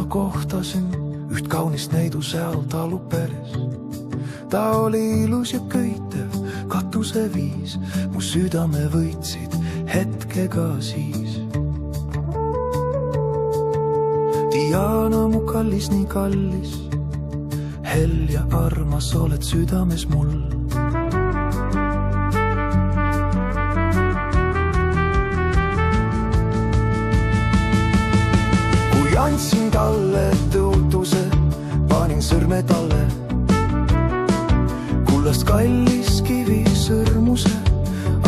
kohtasin üht kaunist neidu seal taluperes. Ta oli ilus ja köitev katuseviis, mu südame võitsid hetkega siis. Diana, mu kallis, nii kallis, hell ja armas oled südames mul. Kui andsin talle tõotuse, panin sõrme talle kullast kallis kivi sõrmuse.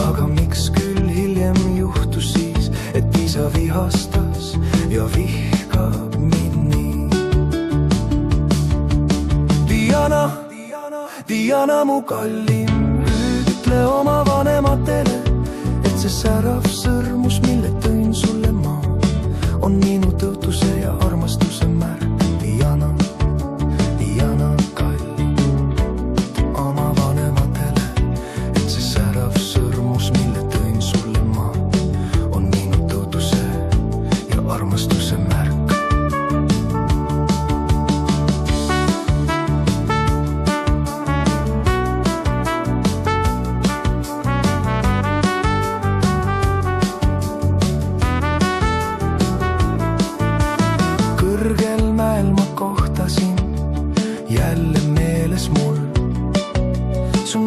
Aga miks küll hiljem juhtus siis, et isa vihastas ja vihkab mind nii? Diana, Diana, mu kallim, ütle oma vanematele, et see särav sõrmus, mille tõin sulle ma, on minu tõotuse ja armastuse märk. Diana, Diana, kallim, oma vanematele, et see särav sõrmus, mille tõin sulle ma, on minu tõotuse ja armastuse märk. Kõrgel mäel ma kohtasin jälle meeles mul su